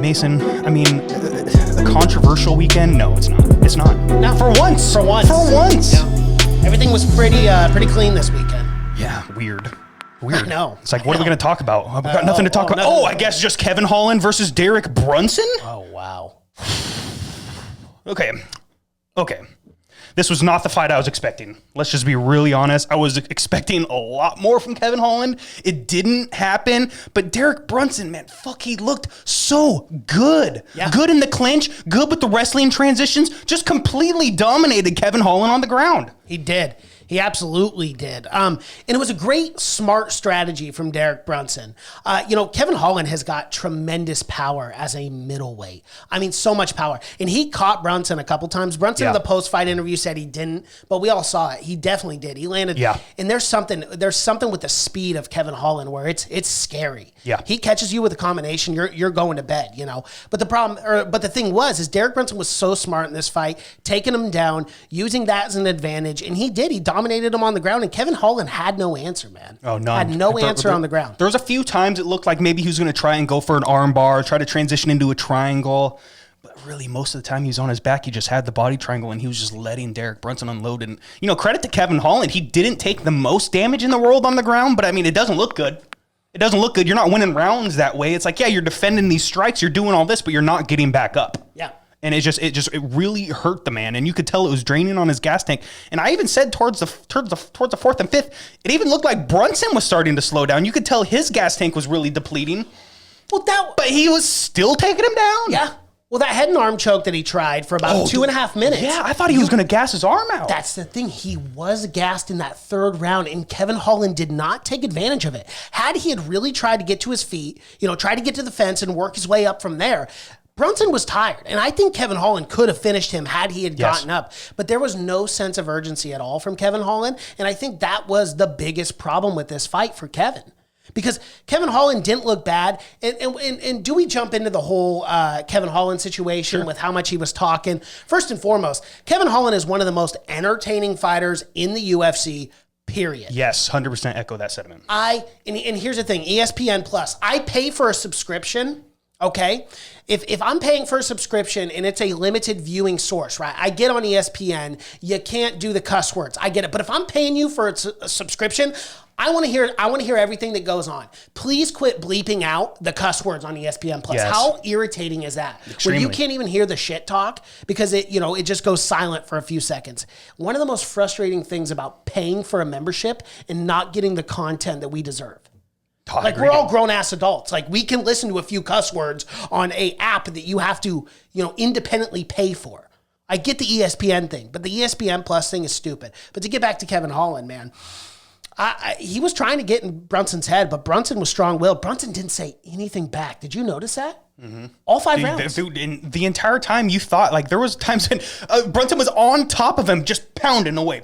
Mason, I mean, a controversial weekend? No, it's not. It's not. No. For once. For once. For once. Yeah. Everything was pretty clean this weekend. Yeah, weird. Weird. No. It's like, what are we going to talk about? I've got nothing to talk about. nothing. I guess just Kevin Holland versus Derek Brunson? Oh, wow. Okay. This was not the fight I was expecting. Let's just be really honest. I was expecting a lot more from Kevin Holland. It didn't happen. But Derek Brunson, man, he looked so good. Yeah. Good in the clinch, good with the wrestling transitions, just completely dominated Kevin Holland on the ground. He did. He absolutely did. And it was a great, smart strategy from Derek Brunson. Kevin Holland has got tremendous power as a middleweight. I mean, so much power. And he caught Brunson a couple times. Brunson in the post-fight interview said he didn't, but we all saw it. He definitely did. He landed. Yeah. And there's something with the speed of Kevin Holland where it's scary. Yeah. He catches you with a combination, you're going to bed, But the thing is Derek Brunson was so smart in this fight, taking him down, using that as an advantage, and he did. He dominated him on the ground, and Kevin Holland had no answer, man. Oh, none. Had no answer on the ground. There was a few times it looked like maybe he was going to try and go for an arm bar, try to transition into a triangle. But really, most of the time he was on his back. He just had the body triangle, and he was just letting Derek Brunson unload. And, credit to Kevin Holland. He didn't take the most damage in the world on the ground, but, I mean, it doesn't look good. It doesn't look good. You're not winning rounds that way. It's like, yeah, you're defending these strikes. You're doing all this, but you're not getting back up. Yeah. And it really hurt the man, and you could tell it was draining on his gas tank. And I even said towards the fourth and fifth, it even looked like Brunson was starting to slow down. You could tell his gas tank was really depleting. But he was still taking him down. Yeah. Well, that head and arm choke that he tried for about 2.5 minutes. Yeah, I thought he was going to gas his arm out. That's the thing. He was gassed in that third round, and Kevin Holland did not take advantage of it. Had he had really tried to get to his feet, try to get to the fence and work his way up from there, Brunson was tired, and I think Kevin Holland could have finished him had he had gotten up. But there was no sense of urgency at all from Kevin Holland, and I think that was the biggest problem with this fight for Kevin. Because Kevin Holland didn't look bad. And do we jump into the whole Kevin Holland situation with how much he was talking? First and foremost, Kevin Holland is one of the most entertaining fighters in the UFC, period. Yes, 100% echo that sentiment. And here's the thing, ESPN Plus, I pay for a subscription. Okay, if I'm paying for a subscription and it's a limited viewing source, right? I get on ESPN, you can't do the cuss words. I get it. But if I'm paying you for a subscription, I want to hear everything that goes on. Please quit bleeping out the cuss words on ESPN Plus. Yes. How irritating is that? Extremely. When you can't even hear the shit talk because it just goes silent for a few seconds. One of the most frustrating things about paying for a membership and not getting the content that we deserve. Like, we're all grown-ass adults. Like, we can listen to a few cuss words on a app that you have to, independently pay for. I get the ESPN thing, but the ESPN Plus thing is stupid. But to get back to Kevin Holland, man, he was trying to get in Brunson's head, but Brunson was strong-willed. Brunson didn't say anything back. Did you notice that? Mm-hmm. All 5 rounds. Dude, the entire time you thought, like, there was times when Brunson was on top of him, just pounding away.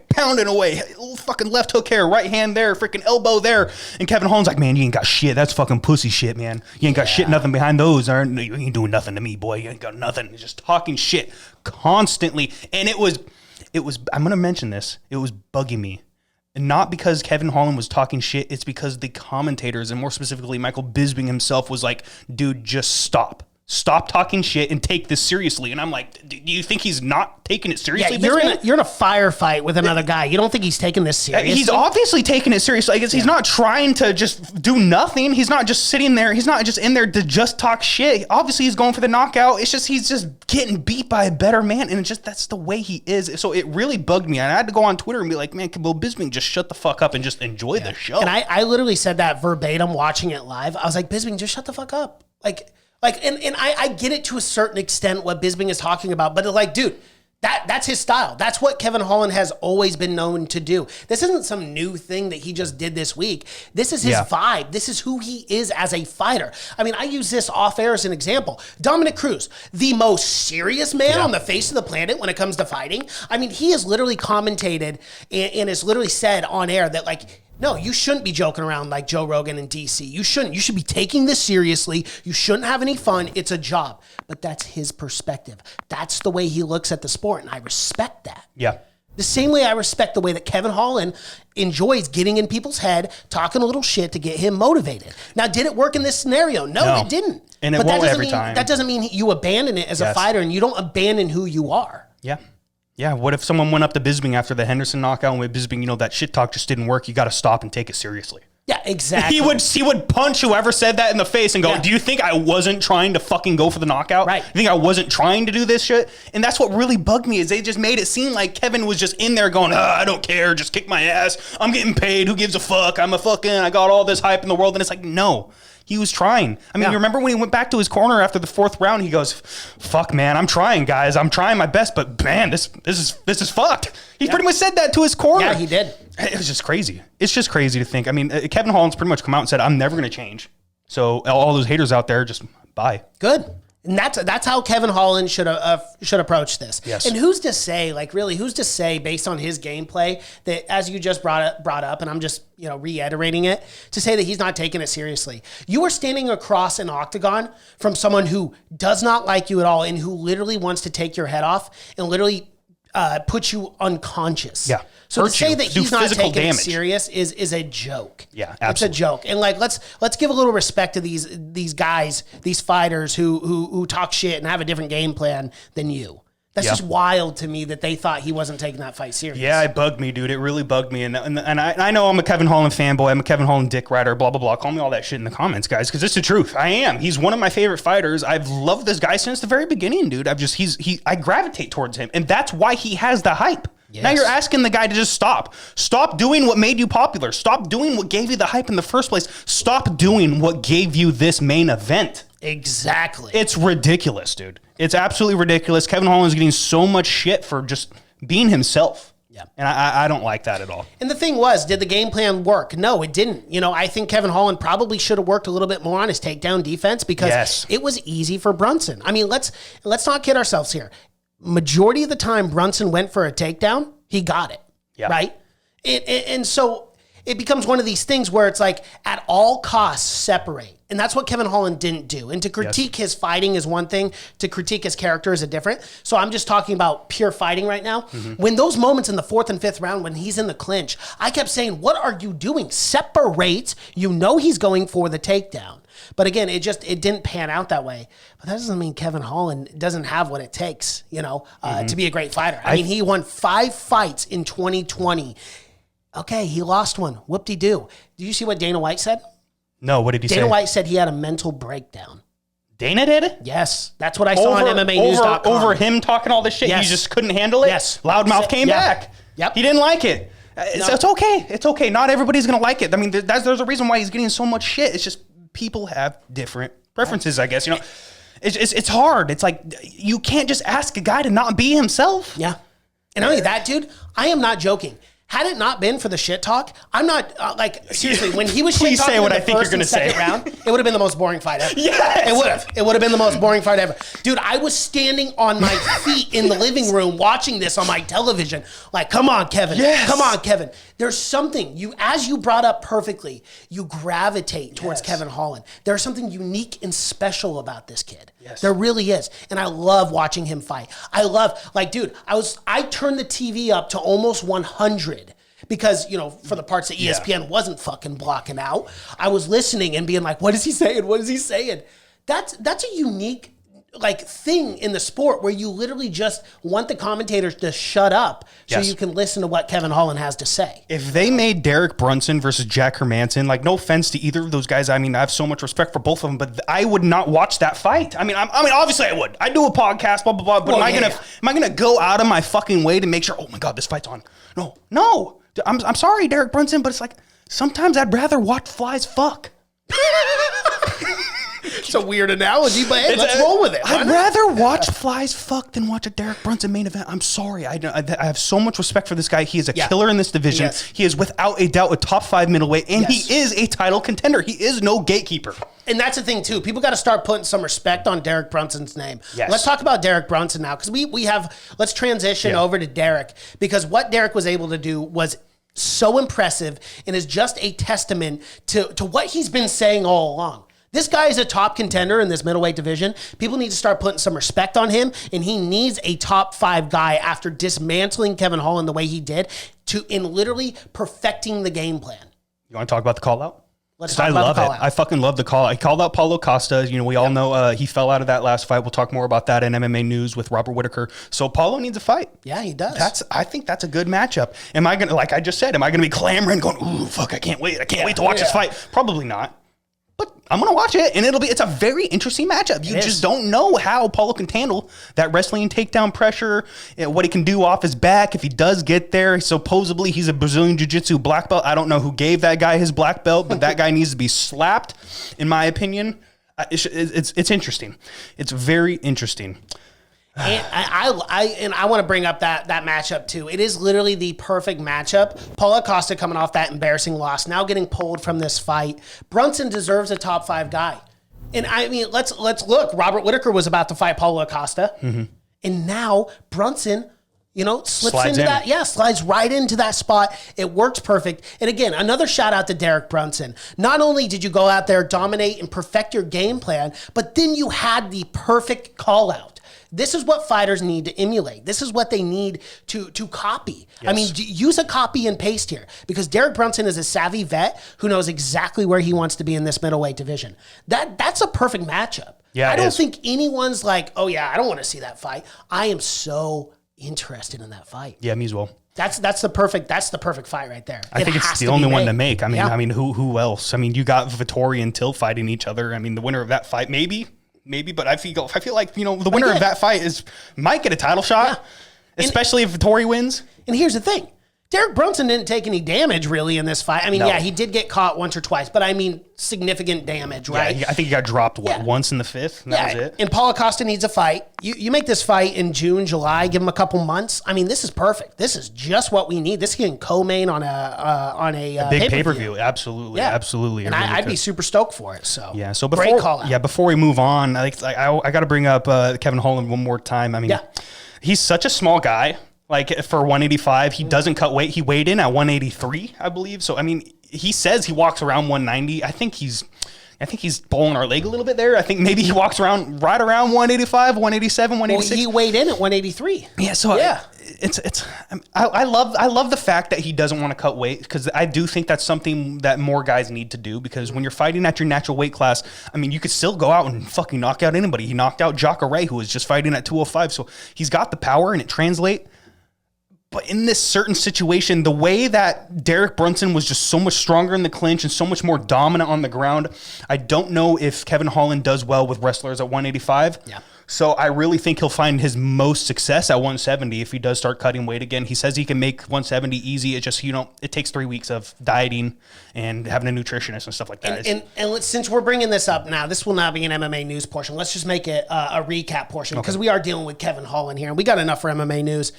Fucking left hook here, right hand there, freaking elbow there. And Kevin Holland's like, man, you ain't got shit. That's fucking pussy shit, man. You ain't got shit, nothing behind those. You ain't doing nothing to me, boy. You ain't got nothing. Just talking shit constantly. And it was, I'm going to mention this. It was bugging me. And not because Kevin Holland was talking shit, it's because the commentators, and more specifically Michael Bisping himself, was like, dude, just stop. Stop talking shit and take this seriously. And I'm like, do you think he's not taking it seriously? Yeah, you're in a firefight with another guy. You don't think he's taking this seriously? He's obviously taking it seriously. He's not trying to just do nothing. He's not just sitting there. He's not just in there to just talk shit. Obviously, he's going for the knockout. It's just he's just getting beat by a better man. And it's just that's the way he is. So it really bugged me. And I had to go on Twitter and be like, man, can Will Bisping just shut the fuck up and just enjoy the show? And I literally said that verbatim watching it live. I was like, Bisping, just shut the fuck up. And I get it to a certain extent what Bisping is talking about, but like, dude, that's his style. That's what Kevin Holland has always been known to do. This isn't some new thing that he just did this week. This is his vibe. This is who he is as a fighter. I mean, I use this off air as an example. Dominic Cruz, the most serious man on the face of the planet when it comes to fighting. I mean, he has literally commentated and has literally said on air that, like, no, you shouldn't be joking around like Joe Rogan and DC. You shouldn't. You should be taking this seriously. You shouldn't have any fun. It's a job. But that's his perspective. That's the way he looks at the sport, and I respect that. Yeah. The same way I respect the way that Kevin Holland enjoys getting in people's head, talking a little shit to get him motivated. Now, did it work in this scenario? No, it didn't. And it won't every time. That doesn't mean you abandon it as a fighter, and you don't abandon who you are. Yeah. Yeah, what if someone went up to Bisping after the Henderson knockout and with Bisping, that shit talk just didn't work. You got to stop and take it seriously. Yeah, exactly. He would punch whoever said that in the face and go, do you think I wasn't trying to fucking go for the knockout? Right. You think I wasn't trying to do this shit? And that's what really bugged me is they just made it seem like Kevin was just in there going, I don't care. Just kick my ass. I'm getting paid. Who gives a fuck? I got all this hype in the world. And it's like, no. He was trying. I mean, you remember when he went back to his corner after the 4th round, he goes, fuck, man, I'm trying, guys. I'm trying my best, but man, this is fucked. He pretty much said that to his corner. Yeah, he did. It was just crazy. It's just crazy to think. I mean, Kevin Holland's pretty much come out and said, I'm never going to change. So all those haters out there, just bye. Good. And that's how Kevin Holland should approach this. Yes. And who's to say, who's to say based on his gameplay that, as you just brought up, and I'm just reiterating it, to say that he's not taking it seriously. You are standing across an octagon from someone who does not like you at all and who literally wants to take your head off and literally put you unconscious. Yeah. So to say that he's not taking it serious is a joke. Yeah, absolutely. It's a joke. And let's give a little respect to these guys, these fighters who talk shit and have a different game plan than you. That's just wild to me that they thought he wasn't taking that fight serious. Yeah, it bugged me, dude. It really bugged me. And I know I'm a Kevin Holland fanboy. I'm a Kevin Holland dick rider, blah, blah, blah. Call me all that shit in the comments, guys, because it's the truth. I am. He's one of my favorite fighters. I've loved this guy since the very beginning, dude. I gravitate towards him. And that's why he has the hype. Yes. Now you're asking the guy to just stop. Stop doing what made you popular. Stop doing what gave you the hype in the first place. Stop doing what gave you this main event. Exactly. It's ridiculous, dude. It's absolutely ridiculous. Kevin Holland is getting so much shit for just being himself. Yeah. And I don't like that at all. And the thing was, did the game plan work? No, it didn't. I think Kevin Holland probably should have worked a little bit more on his takedown defense because it was easy for Brunson. I mean, let's not kid ourselves here. Majority of the time Brunson went for a takedown, he got it. Yeah. Right? And so it becomes one of these things where it's like at all costs separate. And that's what Kevin Holland didn't do. And to critique his fighting is one thing. To critique his character is a different. So I'm just talking about pure fighting right now. Mm-hmm. When those moments in the 4th and 5th round, when he's in the clinch, I kept saying, what are you doing? Separate. He's going for the takedown. But again, it didn't pan out that way. But that doesn't mean Kevin Holland doesn't have what it takes, to be a great fighter. I mean, he won 5 fights in 2020. Okay, he lost one. Whoop-de-doo. Did you see what Dana White said? No, what did he say? Dana White said he had a mental breakdown. Dana did? Yes. That's what I saw on MMAnews.com. Over him talking all this shit? Yes. You just couldn't handle it? Yes. Loudmouth came back. Yep. He didn't like it. It's okay. It's okay. Not everybody's going to like it. I mean, there's a reason why he's getting so much shit. It's just people have different preferences, I guess. It's hard. It's like you can't just ask a guy to not be himself. Yeah. And not only that, dude, I am not joking. Had it not been for the shit talk, I'm not seriously. When he was shit talking in the first and second round, it would have been the most boring fight ever. Yes, it would have. It would have been the most boring fight ever, dude. I was standing on my feet in the living room watching this on my television. Like, come on, Kevin. Yes. Come on, Kevin. There's something as you brought up perfectly. You gravitate towards Kevin Holland. There's something unique and special about this kid. Yes. There really is, and I love watching him fight. I love, dude. I turned the TV up to almost 100 because for the parts that ESPN wasn't fucking blocking out, I was listening and being like, "What is he saying? What is he saying?" That's a unique thing in the sport where you literally just want the commentators to shut up so you can listen to what Kevin Holland has to say. If they made Derek Brunson versus Jack Hermanson, no offense to either of those guys, I mean, I have so much respect for both of them, but I would not watch that fight. I mean, obviously I would. I do a podcast, blah, blah, blah, but am I gonna go out of my fucking way to make sure, oh my God, this fight's on? No. I'm sorry, Derek Brunson, but it's sometimes I'd rather watch flies fuck. It's a weird analogy, but hey, let's roll with it. I'd rather watch flies fuck than watch a Derek Brunson main event. I'm sorry. I have so much respect for this guy. He is a killer in this division. Yes. He is without a doubt a top 5 middleweight, and he is a title contender. He is no gatekeeper. And that's the thing, too. People got to start putting some respect on Derek Brunson's name. Yes. Let's talk about Derek Brunson now, because let's transition over to Derek, because what Derek was able to do was so impressive and is just a testament to what he's been saying all along. This guy is a top contender in this middleweight division. People need to start putting some respect on him, and he needs a top 5 guy after dismantling Kevin Holland the way he did in literally perfecting the game plan. You want to talk about the call out? Let's talk about the call out. I fucking love the call. I called out Paulo Costa. You know, we all know he fell out of that last fight. We'll talk more about that in MMA news with Robert Whitaker. So Paulo needs a fight. Yeah, he does. I think that's a good matchup. Am I gonna, like I just said, am I gonna be clamoring, going, ooh, fuck, I can't wait to watch this fight? Probably not. But I'm going to watch it, and it's a very interesting matchup. You just don't know how Paulo can handle that wrestling takedown pressure, what he can do off his back if he does get there. Supposedly, he's a Brazilian Jiu-Jitsu black belt. I don't know who gave that guy his black belt, but that guy needs to be slapped, in my opinion. It's interesting. It's very interesting. And I want to bring up that matchup too. It is literally the perfect matchup. Paulo Costa coming off that embarrassing loss, now getting pulled from this fight. Brunson deserves a top 5 guy. And I mean, let's look. Robert Whitaker was about to fight Paulo Costa, and now Brunson, slides into that. Yeah, slides right into that spot. It works perfect. And again, another shout out to Derek Brunson. Not only did you go out there, dominate, and perfect your game plan, but then you had the perfect call out. This is what fighters need to emulate. This is what they need to copy. Yes. I mean, use a copy and paste here, because Derek Brunson is a savvy vet who knows exactly where he wants to be in this middleweight division. That's a perfect matchup. Yeah, I don't think anyone's like, oh yeah, I don't want to see that fight. I am so interested in that fight. Yeah, me as well. That's the perfect fight right there. I think it's the only one to make. I mean, who else? I mean, you got Vettori and Till fighting each other. I mean, the winner of that fight, maybe, but I feel like the winner of that fight might get a title shot, especially if Vettori wins. And here's the thing. Derek Brunson didn't take any damage really in this fight. I mean, yeah, he did get caught once or twice, but I mean, significant damage, right? Yeah, I think he got dropped once in the 5th, and that was it. And Paulo Costa needs a fight. You make this fight in June, July, give him a couple months. I mean, this is perfect. This is just what we need. This can co-main on a big pay-per-view. Absolutely, absolutely. And I'd be super stoked for it. So yeah, so great call out. Yeah, before we move on, I got to bring up Kevin Holland one more time. I mean, he's such a small guy. Like, for 185, he doesn't cut weight. He weighed in at 183, I believe. So, I mean, he says he walks around 190. I think he's pulling our leg a little bit there. I think maybe he walks around right around 185, 187, 186. Well, he weighed in at 183. Yeah, so I love the fact that he doesn't want to cut weight, because I do think that's something that more guys need to do, because when you're fighting at your natural weight class, I mean, you could still go out and fucking knock out anybody. He knocked out Jacare, who was just fighting at 205. So he's got the power, and it translates. But in this certain situation, the way that Derek Brunson was just so much stronger in the clinch and so much more dominant on the ground, I don't know if Kevin Holland does well with wrestlers at 185. Yeah. So I really think he'll find his most success at 170 if he does start cutting weight again. He says he can make 170 easy. It just, it takes 3 weeks of dieting and having a nutritionist and stuff like that. And since we're bringing this up now, this will not be an MMA news portion. Let's just make it a recap portion, because we are dealing with Kevin Holland here, and we got enough for MMA news.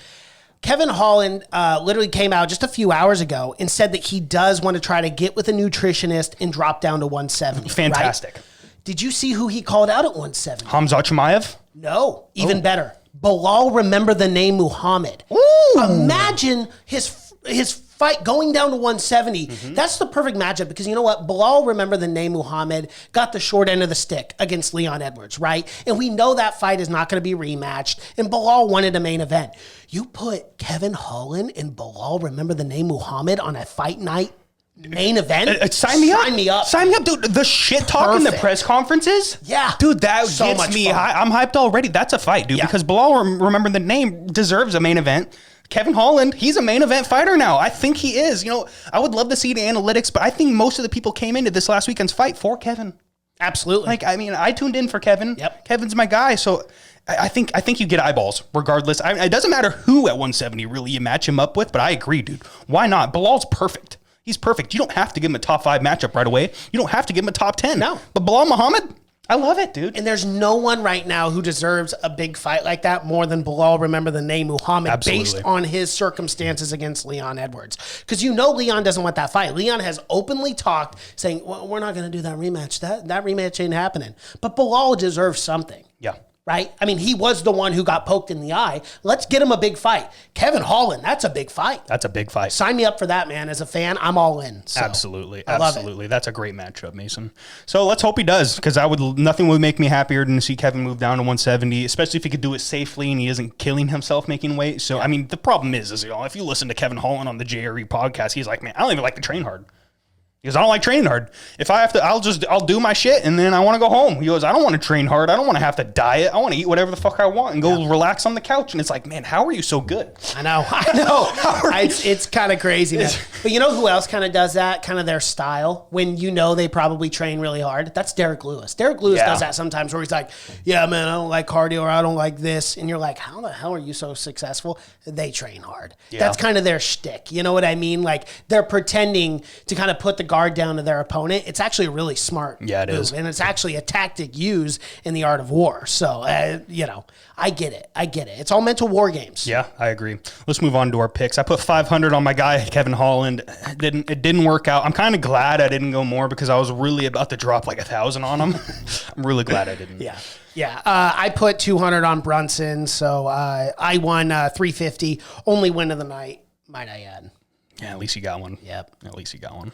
Kevin Holland literally came out just a few hours ago and said that he does want to try to get with a nutritionist and drop down to 170. Fantastic. Right? Did you see who he called out at 170? Khamzat Chimaev? No, even better. Bilal, remember the name Muhammad. Ooh. Imagine his fight going down to 170. That's the perfect matchup, because you know what? Bilal, remember the name Muhammad, got the short end of the stick against Leon Edwards, right? And we know that fight is not going to be rematched, and Bilal wanted a main event. You put Kevin Holland and Bilal, remember the name Muhammad, on a fight night main event? Sign me up. Sign me up, dude. The shit talk in the press conferences. Yeah. Dude, that so gets me high. I'm hyped already. That's a fight, dude, because Bilal, remember the name, deserves a main event. Kevin Holland, he's a main event fighter now. I think he is. I would love to see the analytics, but I think most of the people came into this last weekend's fight for Kevin. Absolutely. Like, I mean, I tuned in for Kevin. Yep. Kevin's my guy, so I think you get eyeballs regardless. It doesn't matter who at 170 really you match him up with, but I agree, dude. Why not? Bilal's perfect. He's perfect. You don't have to give him a top 5 matchup right away. You don't have to give him a top 10. No. But Bilal Muhammad, I love it, dude. And there's no one right now who deserves a big fight like that more than Bilal, remember the name Muhammad, based on his circumstances against Leon Edwards. Because Leon doesn't want that fight. Leon has openly talked, saying, well, we're not going to do that rematch. That rematch ain't happening. But Bilal deserves something. Yeah. right? I mean, he was the one who got poked in the eye. Let's get him a big fight. Kevin Holland, that's a big fight. That's a big fight. Sign me up for that, man. As a fan, I'm all in. So. Absolutely. I love Absolutely. That's a great matchup, Mason. So let's hope he does, because nothing would make me happier than to see Kevin move down to 170, especially if he could do it safely and he isn't killing himself making weight. So, I mean, the problem is if you listen to Kevin Holland on the JRE podcast, he's like, man, I don't even like to train hard. Because I don't like training hard. If I have to, I'll do my shit and then I want to go home. He goes, I don't want to train hard. I don't want to have to diet. I want to eat whatever the fuck I want and go relax on the couch. And it's like, man, how are you so good? I know. It's kind of crazy, man. But you know who else kind of does that? Kind of their style. When you know they probably train really hard. That's Derek Lewis. Derek Lewis does that sometimes where he's like, yeah, man, I don't like cardio or I don't like this. And you're like, how the hell are you so successful? They train hard. Yeah. That's kind of their shtick. You know what I mean? Like they're pretending to kind of put the guard down to their opponent. It's actually a really smart move, is. And it's actually a tactic used in the art of war. So, I get it. It's all mental war games. Yeah, I agree. Let's move on to our picks. I put 500 on my guy, Kevin Holland. It didn't work out. I'm kind of glad I didn't go more because I was really about to drop like 1,000 on him. I'm really glad I didn't. Yeah. I put 200 on Brunson. So I won 350. Only win of the night, might I add. Yeah, at least you got one. Yep. At least you got one.